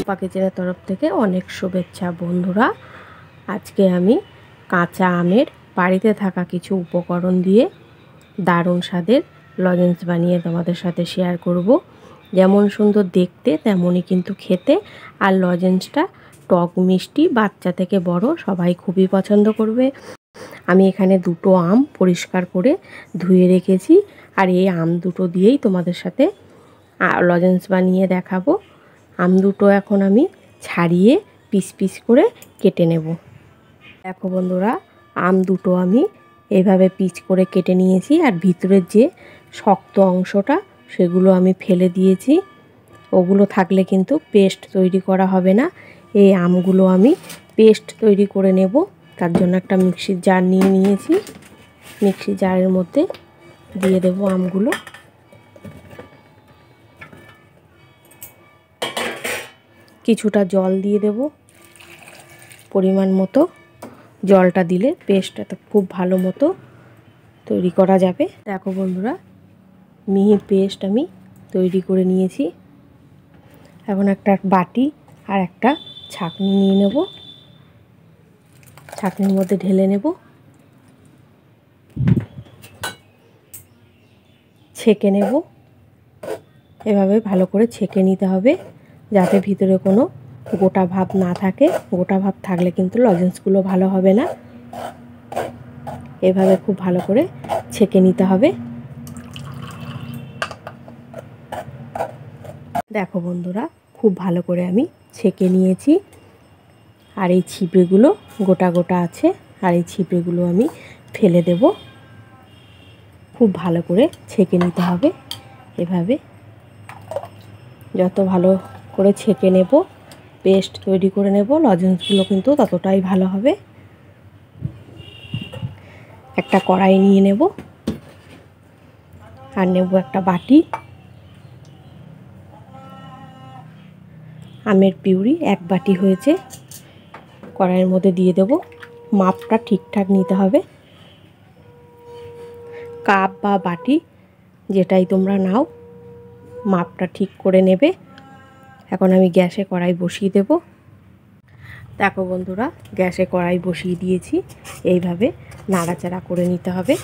টুম্পা কিচেনের তরফ থেকে অনেক শুভেচ্ছা বন্ধুরা। আজকে আমি কাঁচা আমের বাড়িতে থাকা কিছু উপকরণ দিয়ে দারুণ স্বাদের লজেন্স বানিয়ে তোমাদের সাথে শেয়ার করব। যেমন সুন্দর দেখতে তেমনই কিন্তু খেতে, আর লজেন্সটা টক মিষ্টি, বাচ্চা থেকে বড় সবাই খুবই পছন্দ করবে। আমি এখানে দুটো আম পরিষ্কার করে ধুয়ে রেখেছি, আর এই আম দুটো দিয়েই তোমাদের সাথে লজেন্স বানিয়ে দেখাবো। আম দুটো এখন আমি ছাড়িয়ে পিস পিস করে কেটে নেব। দেখো বন্ধুরা, আম দুটো আমি এইভাবে পিস করে কেটে নিয়েছি, আর ভিতরের যে শক্ত অংশটা সেগুলো আমি ফেলে দিয়েছি। ওগুলো থাকলে কিন্তু পেস্ট তৈরি করা হবে না। এই আমগুলো আমি পেস্ট তৈরি করে নেব। তার জন্য একটা মিক্সির জার নিয়ে নিয়েছি। মিক্সির জারের মধ্যে দিয়ে দেব আমগুলো। কিছুটা জল দিয়ে দেব পরিমাণ মতো। জলটা দিলে পেস্টটা খুব ভালো মতো তৈরি করা যাবে। দেখো বন্ধুরা, মিহি পেস্ট আমি তৈরি করে নিয়েছি। এখন একটা বাটি আর একটা ছাঁকনি নিয়ে নেব। ছাঁকনির মধ্যে ঢেলে নেব। ছেঁকে নেব। এভাবে ভালো করে ছেঁকে নিতে হবে, যাতে ভিতরে কোনো গোটা ভাব না থাকে। গোটা ভাব থাকলে কিন্তু লজেন্সগুলো ভালো হবে না। এভাবে খুব ভালো করে ছেঁকে নিতে হবে। দেখো বন্ধুরা, খুব ভালো করে আমি ছেঁকে নিয়েছি। আর এই ছিপড়েগুলো গোটা গোটা আছে, আর এই ছিপড়েগুলো আমি ফেলে দেব। খুব ভালো করে ছেঁকে নিতে হবে। এভাবে যত ভালো করে ছেঁকে নেব, পেস্ট তৈরি করে নেব, লজেন্সগুলো কিন্তু ততটাই ভালো হবে। একটা কড়াই নিয়ে নেব, আর নেব একটা বাটি। আমের পিউরি 1 বাটি হয়েছে। কড়াইয়ের মধ্যে দিয়ে দেব। মাপটা ঠিকঠাক নিতে হবে। কাপ বা বাটি যেটাই তোমরা নাও, মাপটা ঠিক করে নেবে। এখন আমি গ্যাসে কড়াই বসিয়ে দেব। দেখো বন্ধুরা, গ্যাসে কড়াই বসিয়ে দিয়েছি। এইভাবে নাড়াচাড়া করে নিতে হবে।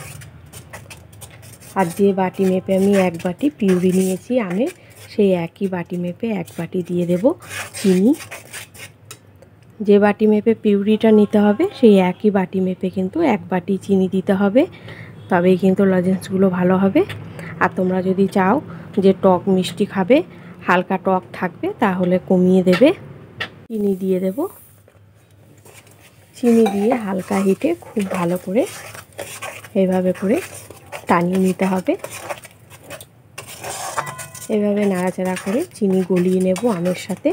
আর যে বাটি মেপে আমি 1 বাটি পিউরি নিয়েছি আমের, সেই একই বাটি মেপে 1 বাটি দিয়ে দেব চিনি। যে বাটি মেপে পিউরিটা নিতে হবে, সেই একই বাটি মেপে কিন্তু 1 বাটি চিনি দিতে হবে। তবেই কিন্তু লজেন্সগুলো ভালো হবে। আর তোমরা যদি চাও যে টক মিষ্টি খাবে, হালকা টক থাকবে, তাহলে কমিয়ে দেবে। চিনি দিয়ে দেব। চিনি দিয়ে হালকা হিটে খুব ভালো করে এইভাবে করে টানিয়ে নিতে হবে। এভাবে নাড়াচাড়া করে চিনি গলিয়ে নেব আমের সাথে।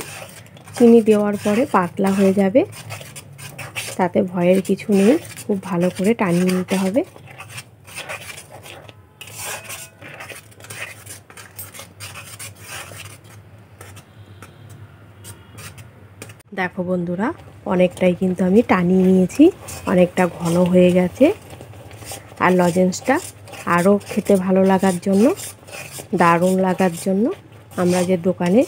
চিনি দেওয়ার পরে পাতলা হয়ে যাবে, তাতে ভয়ের কিছু নেই। খুব ভালো করে টানিয়ে নিতে হবে। দেখো বন্ধুরা, অনেকটাই কিন্তু আমি টানিয়ে নিয়েছি, অনেকটা ঘন হয়ে গেছে। আর লজেন্সটা আরও খেতে ভালো লাগার জন্য, দারুণ লাগার জন্য, আমরা যে দোকানে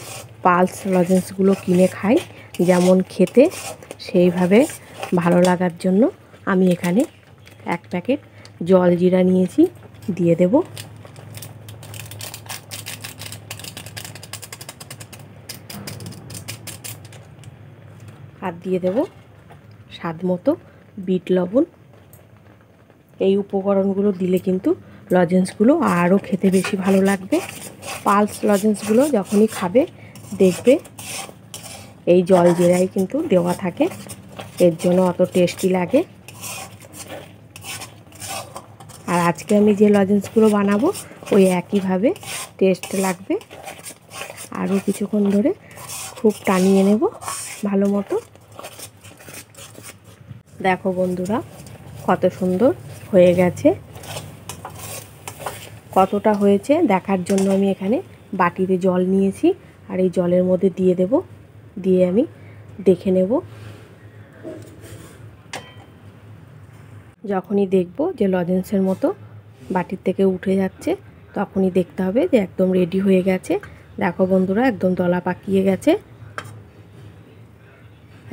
পালস লজেন্সগুলো কিনে খাই যেমন খেতে, সেইভাবে ভালো লাগার জন্য আমি এখানে 1 প্যাকেট জলজিরা নিয়েছি, দিয়ে দেব। আর দিয়ে দেব স্বাদ মতো বিট লবণ। এই উপকরণগুলো দিলে কিন্তু লজেন্সগুলো আরও খেতে বেশি ভালো লাগবে। পালস লজেন্সগুলো যখনই খাবে দেখবে এই জলজিরাই কিন্তু দেওয়া থাকে, এর জন্য অত টেস্টি লাগে। আর আজকে আমি যে লজেন্সগুলো বানাবো ওই একইভাবে টেস্ট লাগবে। আরও কিছুক্ষণ ধরে খুব টানিয়ে নেব ভালো মতো। দেখো বন্ধুরা, কত সুন্দর হয়ে গেছে। কতটা হয়েছে দেখার জন্য আমি এখানে বাটিতে জল নিয়েছি, আর এই জলের মধ্যে দিয়ে দেব। দিয়ে আমি দেখে নেব। যখনই দেখব যে লজেন্সের মতো বাটির থেকে উঠে যাচ্ছে, তখনই দেখতে হবে যে একদম রেডি হয়ে গেছে। দেখো বন্ধুরা, একদম দলা পাকিয়ে গেছে।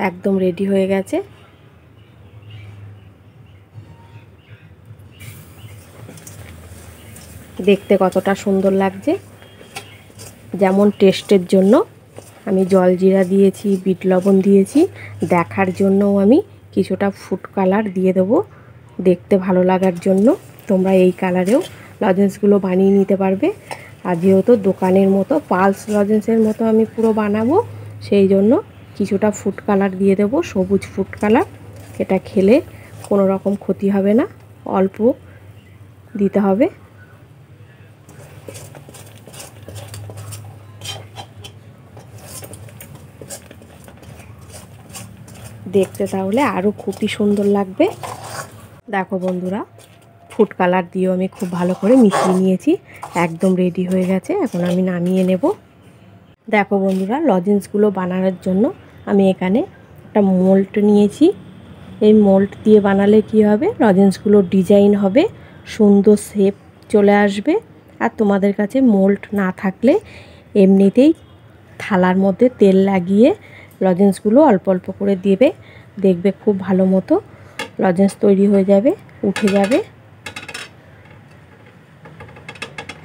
একদম রেডি হয়ে গেছে। দেখতে কতটা সুন্দর লাগছে। যেমন টেস্টের জন্য আমি জলজিরা দিয়েছি, বিট লবণ দিয়েছি, দেখার জন্যও আমি কিছুটা ফুড কালার দিয়ে দেবো দেখতে ভালো লাগার জন্য। তোমরা এই কালারেও লজেন্সগুলো বানিয়ে নিতে পারবে। আর যেহেতু দোকানের মতো পালস লজেন্সের মতো আমি পুরো বানাবো, সেই জন্য কিছুটা ফুড কালার দিয়ে দেবো, সবুজ ফুড কালার। এটা খেলে কোনো রকম ক্ষতি হবে না, অল্প দিতে হবে। দেখতে তাহলে আরও খুবই সুন্দর লাগবে। দেখো বন্ধুরা, ফুড কালার দিয়েও আমি খুব ভালো করে মিশিয়ে নিয়েছি, একদম রেডি হয়ে গেছে। এখন আমি নামিয়ে নেব। দেখো বন্ধুরা, লজেন্সগুলো বানানোর জন্য আমি এখানে একটা মোল্ড নিয়েছি। এই মোল্ড দিয়ে বানালে কি হবে, লজেন্সগুলোর ডিজাইন হবে, সুন্দর শেপ চলে আসবে। আর তোমাদের কাছে মোল্ড না থাকলে এমনিতেই থালার মধ্যে তেল লাগিয়ে লজেন্সগুলো অল্প অল্প করে দেবে, দেখবে খুব ভালো মতো লজেন্স তৈরি হয়ে যাবে, উঠে যাবে।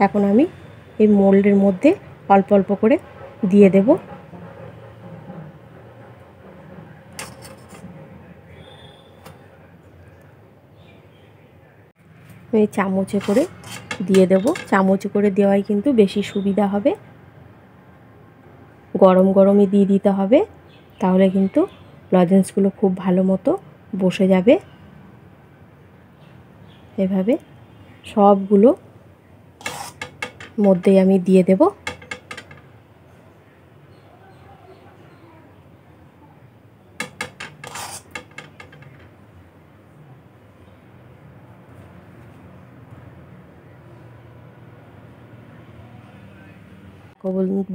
এখন আমি এই মোল্ডের মধ্যে অল্প অল্প করে দিয়ে দেব। এই চামচে করে দিয়ে দেব। চামচে করে দেওয়াই কিন্তু বেশি সুবিধা হবে। গরম গরমই দিয়ে দিতে হবে, তাহলে কিন্তু লজেন্সগুলো খুব ভালো মতো বসে যাবে। এভাবে সবগুলো মধ্যেই আমি দিয়ে দেব।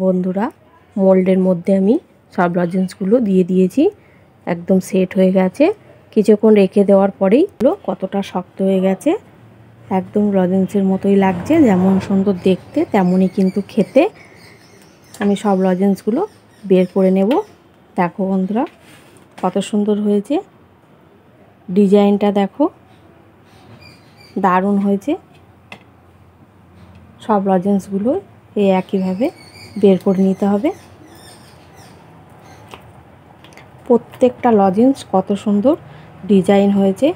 বন্ধুরা, মোল্ডের মধ্যে আমি সব লজেন্সগুলো দিয়ে দিয়েছি, একদম সেট হয়ে গেছে। কিছুক্ষণ রেখে দেওয়ার পরেই কতটা শক্ত হয়ে গেছে, একদম লজেন্সের মতোই লাগছে। যেমন সুন্দর দেখতে তেমনই কিন্তু খেতে। আমি সব লজেন্সগুলো বের করে নেব। দেখো বন্ধুরা, কত সুন্দর হয়েছে, ডিজাইনটা দেখো, দারুণ হয়েছে। সব লজেন্সগুলো এই একইভাবে বের করে নিতে হবে। প্রত্যেকটা লজেন্স কত সুন্দর ডিজাইন হয়েছে,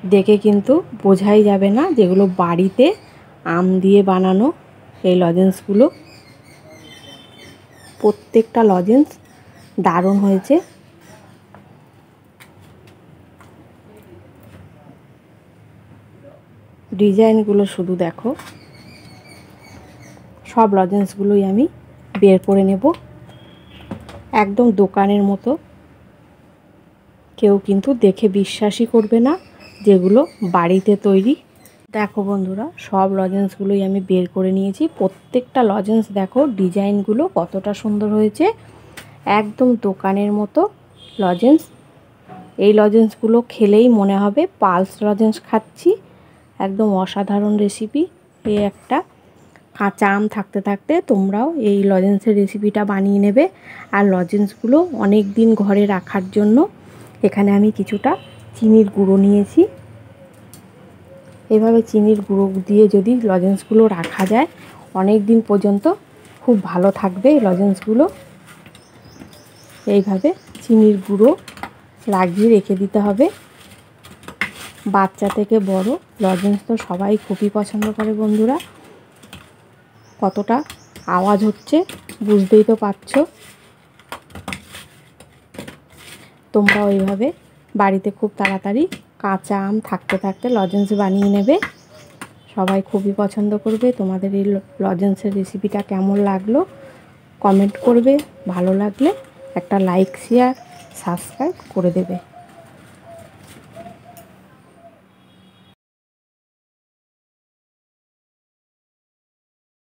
দেখে কিন্তু বোঝাই যাবে না যেগুলো বাড়িতে আম দিয়ে বানানো এই লজেন্সগুলো। প্রত্যেকটা লজেন্স দারুণ হয়েছে। ডিজাইনগুলো শুধু দেখো। সব লজেন্সগুলোই আমি বের করে নেব, একদম দোকানের মতো। কেউ কিন্তু দেখে বিশ্বাসই করবে না যেগুলো বাড়িতে তৈরি। দেখো বন্ধুরা, সব লজেন্সগুলোই আমি বের করে নিয়েছি। প্রত্যেকটা লজেন্স দেখো ডিজাইনগুলো কতটা সুন্দর হয়েছে, একদম দোকানের মতো লজেন্স। এই লজেন্সগুলো খেলেই মনে হবে পালস লজেন্স খাচ্ছি, একদম অসাধারণ রেসিপি। এই একটা কাঁচা আম থাকতে থাকতে তোমরাও এই লজেন্সের রেসিপিটা বানিয়ে নেবে। আর লজেন্সগুলো অনেক দিন ঘরে রাখার জন্য এখানে আমি কিছুটা চিনির গুঁড়ো নিয়েছি। এভাবে চিনির গুঁড়ো দিয়ে যদি লজেন্সগুলো রাখা যায়, অনেক দিন পর্যন্ত খুব ভালো থাকবে এই লজেন্সগুলো। এইভাবে চিনির গুঁড়ো লাগিয়ে রেখে দিতে হবে। বাচ্চা থেকে বড় লজেন্স তো সবাই খুবই পছন্দ করে বন্ধুরা। কতটা আওয়াজ হচ্ছে বুঝতেই তো পারছো। তোমরাও এইভাবে বাড়িতে খুব তাড়াতাড়ি কাঁচা আম থাকতে থাকতে লজেন্স বানিয়ে নেবে, সবাই খুবই পছন্দ করবে। তোমাদের এই লজেন্সের রেসিপিটা কেমন লাগলো কমেন্ট করবে, ভালো লাগলে একটা লাইক, শেয়ার, সাবস্ক্রাইব করে দেবে।